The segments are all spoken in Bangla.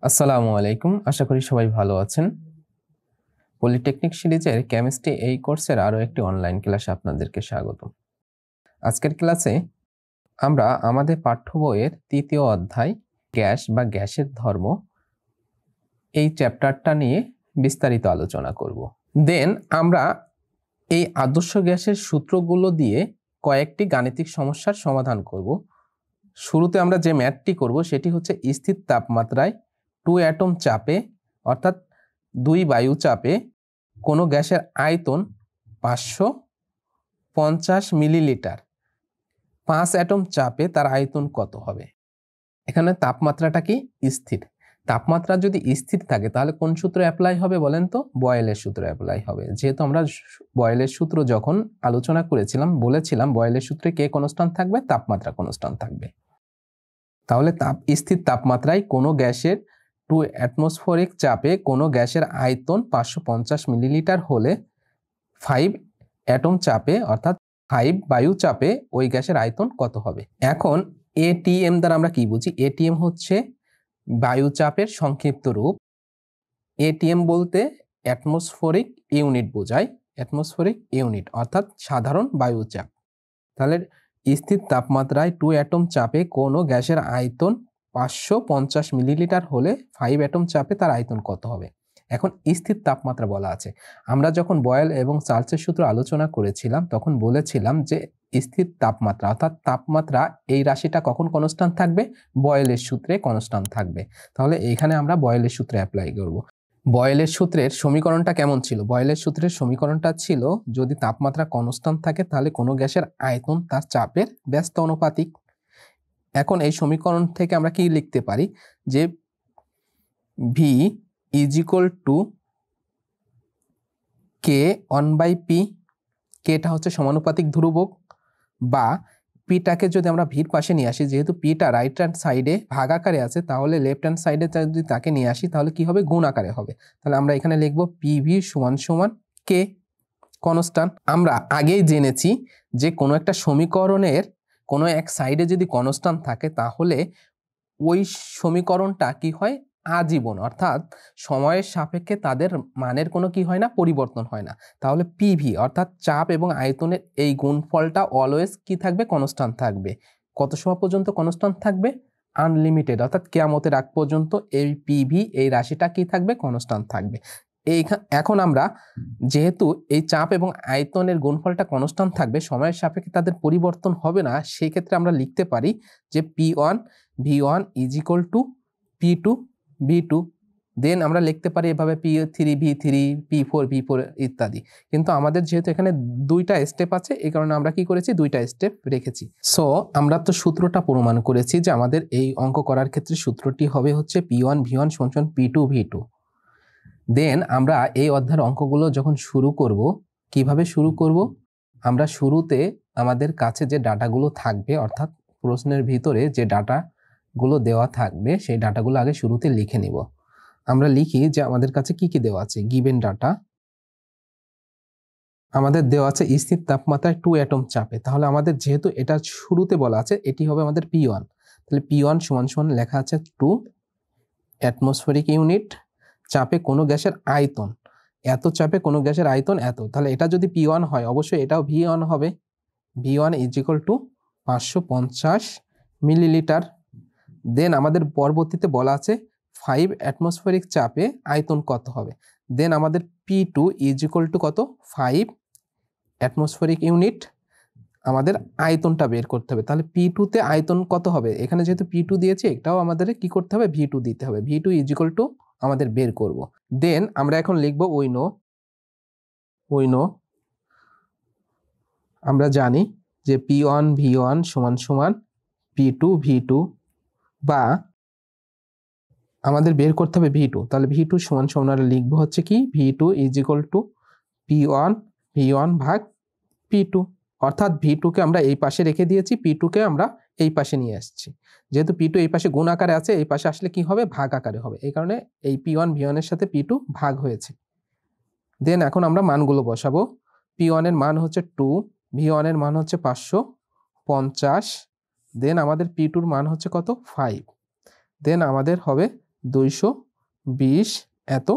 আসসালামু আলাইকুম, আশা করি সবাই ভালো আছেন। পলিটেকনিক সিরিজের কেমিস্ট্রি এই কোর্সের আরো একটি অনলাইন ক্লাসে আপনাদেরকে স্বাগত। আজকের ক্লাসে আমরা আমাদের পাঠ্য বইয়ের ৩য় অধ্যায় গ্যাস বা গ্যাসের ধর্ম এই চ্যাপ্টারটা নিয়ে বিস্তারিত আলোচনা করব। দেন আমরা এই আদর্শ গ্যাসের সূত্রগুলো দিয়ে কয়েকটি গাণিতিক সমস্যার সমাধান করব। শুরুতে আমরা যে ম্যাথটি করব সেটি হচ্ছে স্থির তাপমাত্রায় 2 অ্যাটম চাপে অর্থাৎ 2 বায়ু চাপে কোনো গ্যাসের আয়তন 550 মিলিলিটার, 5 অ্যাটম চাপে তার আয়তন কত হবে। এখানে তাপমাত্রাটা কি স্থির। তাপমাত্রা যদি স্থির থাকে তাহলে কোন সূত্র অ্যাপ্লাই হবে বলেন তো? বয়েলের সূত্র অ্যাপ্লাই হবে। যেহেতু আমরা বয়েলের সূত্র যখন আলোচনা করেছিলাম বলেছিলাম বয়েলের সূত্রে কে কনস্ট্যান্ট থাকবে? তাপমাত্রা কনস্ট্যান্ট থাকবে। তাহলে স্থির তাপমাত্রায় কোনো গ্যাসের 2 অ্যাটমসফেরিক চাপে কোনো গ্যাসের আয়তন 550 মিলিলিটার হলে 5 অ্যাটম চাপে অর্থাৎ 5 বায়ু চাপে ওই গ্যাসের আয়তন কত হবে। এখন এটিএম দ্বারা আমরা কি বুঝি? এটিএম হচ্ছে বায়ু চাপের সংক্ষিপ্ত রূপ। এটিএম বলতে অ্যাটমসফেরিক ইউনিট বোঝায়, অ্যাটমসফেরিক ইউনিট অর্থাৎ সাধারণ বায়ু চাপ। তাহলে স্থির তাপমাত্রায় 2 অ্যাটম চাপে কোনো গ্যাসের আয়তন 550 মিলিলিটার হলে 5 অ্যাটম চাপে তার আয়তন কত হবে। এখন স্থির তাপমাত্রা বলা আছে। আমরা যখন বয়েল এবং চার্লসের সূত্র আলোচনা করেছিলাম তখন বলেছিলাম যে স্থির তাপমাত্রা অর্থাৎ তাপমাত্রা এই রাশিটা কখন কনস্ট্যান্ট থাকবে? বয়েলের সূত্রে কনস্ট্যান্ট থাকবে। তাহলে এইখানে আমরা বয়েলের সূত্রে অ্যাপ্লাই করব। বয়েলের সূত্রের সমীকরণটা কেমন ছিল? বয়েলের সূত্রের সমীকরণটা ছিল যদি তাপমাত্রা কনস্ট্যান্ট থাকে তাহলে কোনো গ্যাসের আয়তন তার চাপের ব্যস্ত অনুপাতিক। এখন এই সমীকরণ থেকে আমরা কি লিখতে পারি যে V is equal to K 1/p, কেটা হচ্ছে সমানুপাতিক ধ্রুবক, বা পিটাকে যদি আমরা ভির পাশে নিয়ে আসি, যেহেতু পিটা রাইট হ্যান্ড সাইডে ভাগ আকারে আছে তাহলে লেফট হ্যান্ড সাইডে যদি তাকে নিয়ে আসি তাহলে কি হবে? গুণ আকারে হবে। তাহলে আমরা এখানে লিখবো পিভি সমান সমান কে কনস্ট্যান্ট। আমরা আগেই জেনেছি যে কোনো একটা সমীকরণের কোনো এক সাইডে যদি কনস্ট্যান্ট থাকে তাহলে ওই সমীকরণটা কি হয়? আজীবন, অর্থাৎ সময়ের সাপেক্ষে তাদের মানের কোনো কি হয় না? পরিবর্তন হয় না। তাহলে পিভি অর্থাৎ চাপ এবং আয়তনের এই গুণফলটা অলওয়েজ কি থাকবে? কনস্ট্যান্ট থাকবে। কত সময় পর্যন্ত কনস্ট্যান্ট থাকবে? আনলিমিটেড, অর্থাৎ কিয়ামতের আগ পর্যন্ত এই পিভি এই রাশিটা কি থাকবে? কনস্ট্যান্ট থাকবে। এখন আমরা যেহেতু এই চাপ এবং আয়তনের গুণফলটা কনস্ট্যান্ট থাকবে, সময়ের সাপেক্ষে তাদের পরিবর্তন হবে না, সেই ক্ষেত্রে আমরা লিখতে পারি যে P1 V1 is equal two P2 V2। দেন আমরা লিখতে পারি এভাবে P3 V3 P4 V4 ইত্যাদি। কিন্তু আমাদের যেহেতু এখানে দুইটা স্টেপ আছে এই কারণে আমরা কি করেছি? দুইটা স্টেপ রেখেছি। সো আমরা তো সূত্রটা প্রমাণ করেছি যে আমাদের এই অঙ্ক করার ক্ষেত্রে সূত্রটি হবে হচ্ছে P1 V1 সমান P2 V2। দেন আমরা এই অধ্যায়ের অঙ্কগুলো যখন শুরু করব, কিভাবে শুরু করব? আমরা শুরুতে আমাদের কাছে যে ডাটাগুলো থাকবে অর্থাৎ প্রশ্নের ভিতরে যে ডাটাগুলো দেওয়া থাকবে সেই ডাটাগুলো আগে শুরুতে লিখে নিব। আমরা লিখি যে আমাদের কাছে কি কি দেওয়া আছে। গিভেন ডাটা আমাদের দেওয়া আছে স্থির তাপমাত্রায় 2 অ্যাটম চাপে। তাহলে আমাদের যেহেতু এটা শুরুতে বলা আছে এটি হবে আমাদের P1। তাহলে P1 সমান সমান লেখা আছে 2 অ্যাটমসফেরিক ইউনিট চাপে কোনো গ্যাসের আয়তন এত, চাপে কোনো গ্যাসের আয়তন এত। তাহলে এটা যদি P1 হয় অবশ্যই এটাও V1 হবে। V1 is equal to 550 millilitre. Then আমাদের পরবর্তীতে বলা আছে 5 অ্যাটমসফেরিক চাপে আয়তন কত হবে। দেন আমাদের P2 ইজ ইকুয়াল টু কত? 5 অ্যাটমসফেরিক ইউনিট। আমাদের আয়তনটা বের করতে হবে। তাহলে P2 তে আয়তন কত হবে? এখানে যেহেতু P2 দিয়েছে এটাও আমাদের কি করতে হবে? V2 দিতে হবে। V2 ইজ ইকুয়াল টু আমাদের বের করব। দেন আমরা এখন লিখব উই নো আমরা জানি যে P1 V1 সমান সমান P2 V2, বা আমাদের বের করতে হবে V2। তাহলে V2 সমান সমান আমরা লিখবো হচ্ছে কি? V2 is equal two P1 V1 ভাগ P2, অর্থাৎ V2 কে আমরা এই পাশে রেখে দিয়েছি, P2 কে আমরা এই পাশে নিয়ে আসছি। যেহেতু P2 এই পাশে গুণ আকারে আছে এই পাশে আসলে কি হবে? ভাগ আকারে হবে। এই কারণে এই P1 V1 এর সাথে P2 ভাগ হয়েছে। দেন এখন আমরা মানগুলো বসাবো। P1 এর মান হচ্ছে 2, V1 এর মান হচ্ছে 550, দেন আমাদের P2 এর মান হচ্ছে কত? 5। দেন আমাদের হবে 220 এত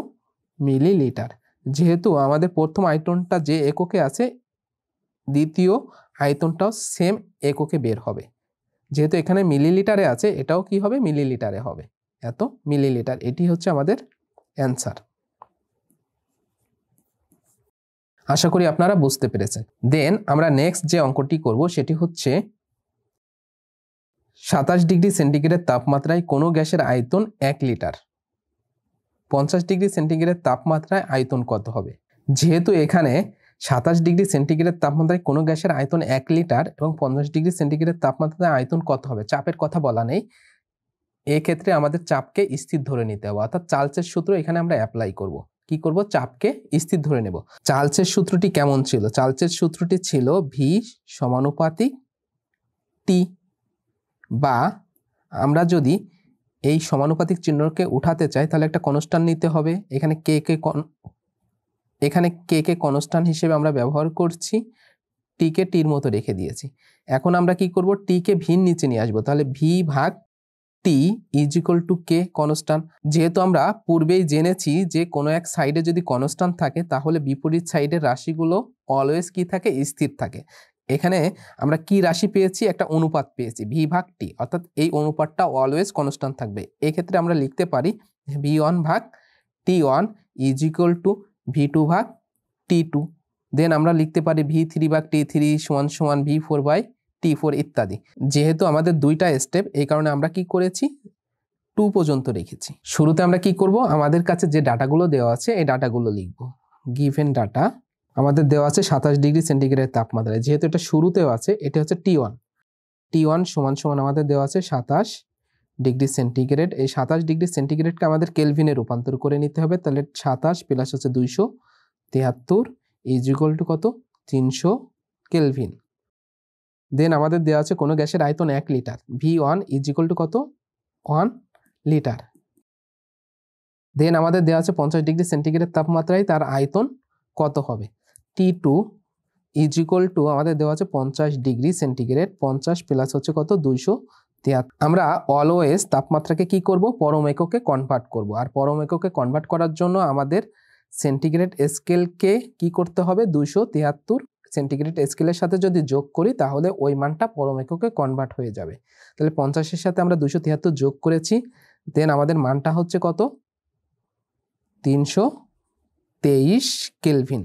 মিলিলিটার। যেহেতু আমাদের প্রথম আয়তনটা যে এককে আছে, দ্বিতীয় আয়তনটাও সেম এককে বের হবে। যেহেতু এখানে মিলিলিটারে আছে, এটাও কি হবে, মিলিলিটারে হবে, এত মিলিলিটার। এটি হচ্ছে আমাদের অ্যান্সার। আশা করি আপনারা বুঝতে পেরেছেন। দেন আমরা নেক্সট যে অঙ্কটি করব সেটি হচ্ছে 27 ডিগ্রি সেন্টিগ্রেড তাপমাত্রায় কোনো গ্যাসের আয়তন 1 লিটার, 50 ডিগ্রি সেন্টিগ্রেড তাপমাত্রায় আয়তন কত হবে? যেহেতু এখানে 27 ডিগ্রি সেন্টিগ্রেড তাপমাত্রায় কোনো গ্যাসের আয়তন 1 লিটার এবং 50 ডিগ্রি সেন্টিগ্রেড তাপমাত্রায় আয়তন কত হবে, চাপের কথা বলা নেই, এক্ষেত্রে আমাদের চাপকে স্থির ধরে নিতে হবে। অর্থাৎ চার্লসের সূত্র এখানে আমরা অ্যাপ্লাই করব। কি করব, চাপকে স্থির ধরে নেব। চার্লসের সূত্রটি কেমন ছিল? চার্লসের সূত্রটি ছিল ভি সমানুপাতিক টি, বা আমরা যদি এই সমানুপাতিক চিহ্নকে উঠাতে চাই তাহলে একটা কনস্ট্যান্ট নিতে হবে। এখানে কে কে কনস্ট্যান্ট হিসেবে আমরা ব্যবহার করছি, টি কে টির মতো রেখে দিয়েছি। এখন আমরা কি করব, টি কে ভির নিচে নিয়ে আসবো। তাহলে ভি ভাগ T is equal to K constant. যেহেতু আমরা পূর্বেই জেনেছি যে কোনো এক সাইডে যদি কনস্ট্যান্ট থাকে তাহলে বিপরীত সাইডের রাশিগুলো অলওয়েজ কি থাকে, স্থির থাকে। এখানে আমরা কি রাশি পেয়েছি, একটা অনুপাত পেয়েছি ভি ভাগ টি, অর্থাৎ এই অনুপাতটা অলওয়েজ কনস্ট্যান্ট থাকবে। এক্ষেত্রে আমরা লিখতে পারি ভি ওয়ান ভাগ T one is equal to V two ভাগ টি টু। দেন আমরা লিখতে পারি ভি থ্রি ভাগ টি থ্রি সমান সমান V four by T four ইত্যাদি। যেহেতু আমাদের দুইটা স্টেপ, এই কারণে আমরা কি করেছি, 2 পর্যন্ত রেখেছি। শুরুতে আমরা কি করব, আমাদের কাছে যে ডাটাগুলো দেওয়া আছে এই ডাটাগুলো লিখব। গিভেন ডাটা আমাদের দেওয়া আছে 27 ডিগ্রি সেন্টিগ্রেড তাপমাত্রায়, যেহেতু এটা শুরুতেও আছে, এটা হচ্ছে টি ওয়ান সমান সমান আমাদের দেওয়া আছে 27 ডিগ্রি সেন্টিগ্রেড। এই 27 ডিগ্রি সেন্টিগ্রেডকে আমাদের কেলভিনে রূপান্তর করে নিতে হবে। তাহলে 27 প্লাস হচ্ছে 273 ইজ ইকুয়াল টু কত, 300 কেলভিন। দেন আমাদের দেওয়া আছে কোনো গ্যাসের আয়তন 1 litre, V one is equal two কত, 1 লিটার। দেন আমাদের দেওয়া আছে 50 ডিগ্রি সেন্টিগ্রেড তাপমাত্রায় তার আয়তন কত হবে, টি টু ইজ ইকুয়াল টু আমাদের দেওয়া আছে 50 ডিগ্রি সেন্টিগ্রেড, 50 প্লাস হচ্ছে কত, 273। আমরা অলওয়েজ তাপমাত্রাকে কি করব, পরম এককে কনভার্ট করব। আর পরম এককে কনভার্ট করার জন্য আমাদের সেন্টিগ্রেড স্কেলকে কি করতে হবে, 273 সেন্টিগ্রেড স্কেলের সাথে যদি যোগ করি তাহলে ওই মানটা পরম এককে কনভার্ট হয়ে যাবে। তাহলে 50-এর সাথে আমরা 273 যোগ করেছি। দেন আমাদের মানটা হচ্ছে কত, 323 কেলভিন।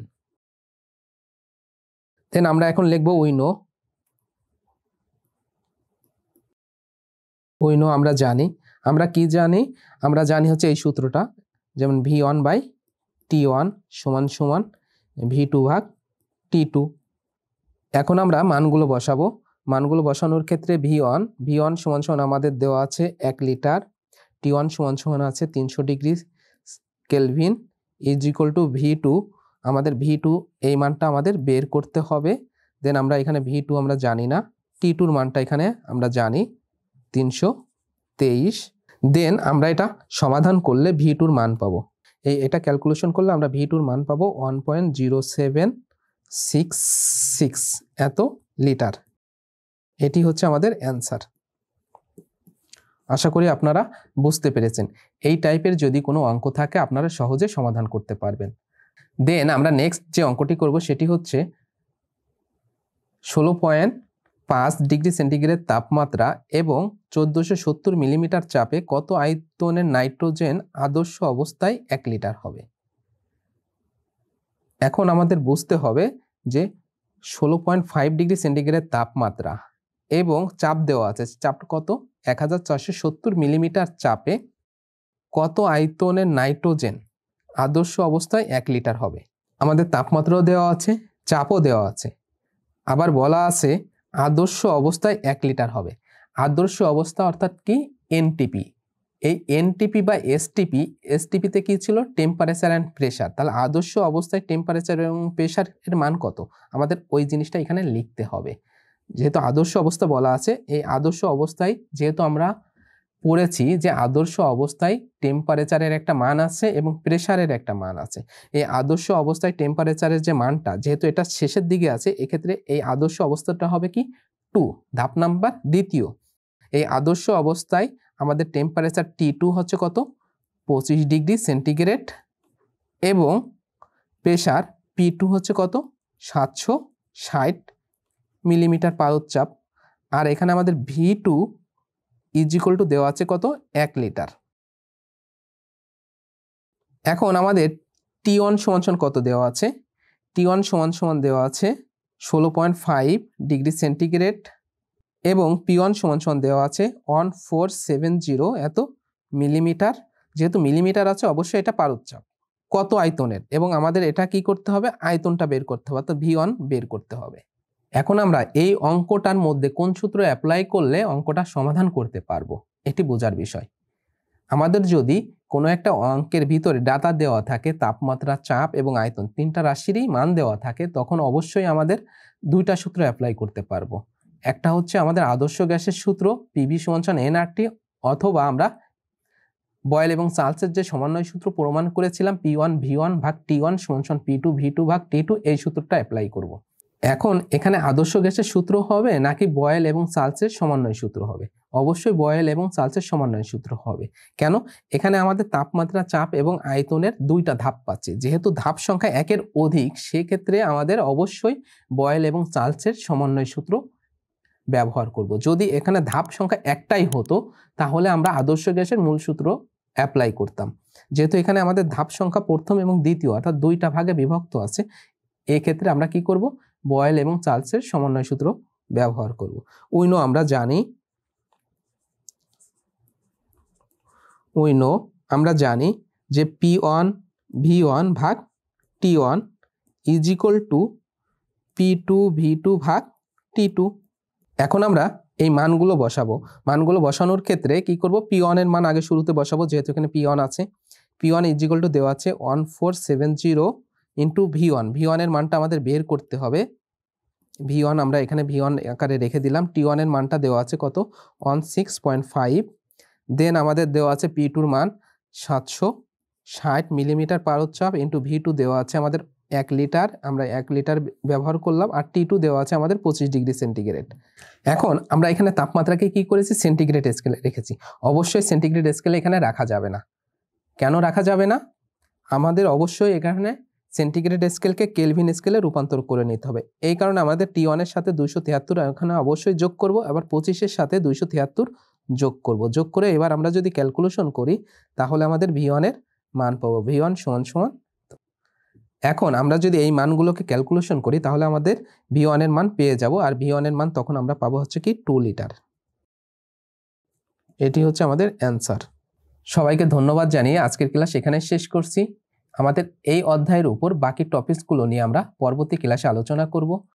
দেন আমরা এখন লিখব উইনো। আমরা জানি, আমরা কি জানি, আমরা জানি হচ্ছে এই সূত্রটা, যেমন V one by T one সমান সমান ভি টু ভাগ টি টু। এখন আমরা মানগুলো বসাবো। মানগুলো বসানোর ক্ষেত্রে ভি ওয়ান সমান সমান আমাদের দেওয়া আছে 1 লিটার, টি ওয়ান সমান সমান আছে 300 degree Kelvin is equal to V two. আমাদের ভি টু এই মানটা আমাদের বের করতে হবে। দেন আমরা এখানে ভি টু আমরা জানি না, টি টুর মানটা এখানে আমরা জানি 323। দেন আমরা এটা সমাধান করলে ভি টুর মান পাবো, এটা ক্যালকুলেশন করলে আমরা ভি টুর মান পাবো 1.0766 এত লিটার। এটি হচ্ছে আমাদের অ্যান্সার। আশা করি আপনারা বুঝতে পেরেছেন। এই টাইপের যদি কোনো অঙ্ক থাকে আপনারা সহজে সমাধান করতে পারবেন। দেন আমরা নেক্সট যে অঙ্কটি করব সেটি হচ্ছে 16.5 ডিগ্রি সেন্টিগ্রেড তাপমাত্রা এবং 1470 মিলিমিটার চাপে কত আয়তনের নাইট্রোজেন আদর্শ অবস্থায় 1 লিটার হবে। এখন আমাদের বুঝতে হবে যে 16.5 ডিগ্রি সেন্টিগ্রেড তাপমাত্রা এবং চাপ দেওয়া আছে, চাপ কত, 1470 মিলিমিটার চাপে কত আয়তনের নাইট্রোজেন আদর্শ অবস্থায় 1 লিটার হবে। আমাদের তাপমাত্রাও দেওয়া আছে, চাপও দেওয়া আছে, আবার বলা আছে আদর্শ অবস্থায় 1 লিটার হবে। আদর্শ অবস্থা অর্থাৎ কি, এনটিপি। এই এনটিপি বা এসটিপিতে কি ছিল, টেম্পারেচার অ্যান্ড প্রেশার। তাহলে আদর্শ অবস্থায় টেম্পারেচার এবং প্রেশারের মান কত, আমাদের ওই জিনিসটা এখানে লিখতে হবে। যেহেতু আদর্শ অবস্থা বলা আছে, এই আদর্শ অবস্থায় যেহেতু আমরা পড়েছি যে আদর্শ অবস্থায় টেম্পারেচারের একটা মান আছে এবং প্রেশারের একটা মান আছে। এই আদর্শ অবস্থায় টেম্পারেচারের যে মানটা, যেহেতু এটা শেষের দিকে আছে, এক্ষেত্রে এই আদর্শ অবস্থাটা হবে কি 2, ধাপ নাম্বার দ্বিতীয়। এই আদর্শ অবস্থায় আমাদের টেম্পারেচার T2 হচ্ছে কত, 25°C এবং প্রেশার P2 হচ্ছে কত 760 মিলিমিটার পারদ-চাপ। আর এখানে আমাদের V2 = দেওয়া আছে কত 1 লিটার। এখন আমাদের T1 = কত দেওয়া আছে? T1 = দেওয়া আছে 16.5°C এবং P1 = দেওয়া আছে 1470 এত মিলিমিটার। যেহেতু মিলিমিটার আছে অবশ্যই এটা পারদ-চাপ। কত আয়তনের এবং আমাদের এটা কি করতে হবে? আয়তনটা বের করতে হবে, তো V1 বের করতে হবে। এখন আমরা এই অঙ্কটার মধ্যে কোন সূত্র অ্যাপ্লাই করলে অঙ্কটা সমাধান করতে পারবো এটি বোঝার বিষয়। আমাদের যদি কোনো একটা অঙ্কের ভিতরে ডাটা দেওয়া থাকে, তাপমাত্রা, চাপ এবং আয়তন তিনটা রাশিরই মান দেওয়া থাকে, তখন অবশ্যই আমাদের দুইটা সূত্র অ্যাপ্লাই করতে পারবো। একটা হচ্ছে আমাদের আদর্শ গ্যাসের সূত্র PV = nRT, অথবা আমরা বয়েল এবং চার্লসের যে সমন্বয় সূত্র প্রমাণ করেছিলাম P1 V1 ভাগ T1 = P2 V2 ভাগ T2, এই সূত্রটা অ্যাপ্লাই করব। এখন এখানে আদর্শ গ্যাসের সূত্র হবে নাকি বয়েল এবং চার্লসের সমন্বয় সূত্র হবে? অবশ্যই বয়েল এবং চার্লসের সমন্বয় সূত্র হবে। কেন? এখানে আমাদের তাপমাত্রা, চাপ এবং আয়তনের দুইটা ধাপ পাচ্ছি। যেহেতু ধাপ সংখ্যা 1-এর অধিক, সেক্ষেত্রে আমাদের অবশ্যই বয়েল এবং চার্লসের সমন্বয় সূত্র ব্যবহার করব। যদি এখানে ধাপ সংখ্যা একটাই হতো তাহলে আমরা আদর্শ গ্যাসের মূল সূত্র অ্যাপ্লাই করতাম। যেহেতু এখানে আমাদের ধাপ সংখ্যা প্রথম এবং দ্বিতীয় অর্থাৎ দুইটা ভাগে বিভক্ত আছে, এই ক্ষেত্রে আমরা কি করব? বয়েল এবং চার্লসের সমন্বয় সূত্র ব্যবহার করব। আমরা জানি যে P1 V1 ভাগ T1 = P2 V2 ভাগ T2। এখন আমরা এই মানগুলো বসাবো। মানগুলো বসানোর ক্ষেত্রে কি করব? P1 এর মান আগে শুরুতে বসাবো, যেহেতু এখানে P1 আছে। P1 = দেওয়া আছে 1470 ইন্টু V1। V1 এর মানটা আমাদের বের করতে হবে। V1 আমরা এখানে V1 আকারে রেখে দিলাম। T1 এর মানটা দেওয়া আছে কত? 16.5। দেন আমাদের দেওয়া আছে P2 এর মান 760 মিলিমিটার পারদ-চাপ ইন্টু V2 দেওয়া আছে আমাদের 1 লিটার, আমরা 1 লিটার ব্যবহার করলাম। আর T2 দেওয়া আছে আমাদের 25°C। এখন আমরা এখানে তাপমাত্রাকে কি করেছি? সেন্টিগ্রেড স্কেলে রেখেছি। অবশ্যই সেন্টিগ্রেড স্কেলে এখানে রাখা যাবে না। কেন রাখা যাবে না? আমাদের অবশ্যই এখানে সেন্টিগ্রেড স্কেলকে কেলভিন স্কেলে রূপান্তর করে নিতে হবে। এই কারণে আমাদের T1 এর সাথে 273 এখানে অবশ্যই যোগ করব, আবার 25 এর সাথে 273 যোগ করব। যোগ করে এবার আমরা যদি ক্যালকুলেশন করি তাহলে আমাদের V1 এর মান পাবো। V1 = এখন আমরা যদি এই মানগুলোকে ক্যালকুলেশন করি তাহলে আমাদের V1 এর মান পেয়ে যাব। আর V1 এর মান তখন আমরা পাবো হচ্ছে কি 2 লিটার। এটি হচ্ছে আমাদের অ্যান্সার। সবাইকে ধন্যবাদ জানিয়ে আজকের ক্লাস এখানে শেষ করছি। আমাদের এই অধ্যায়ের উপর বাকি টপিকসগুলো নিয়ে আমরা পরবর্তী ক্লাসে আলোচনা করব।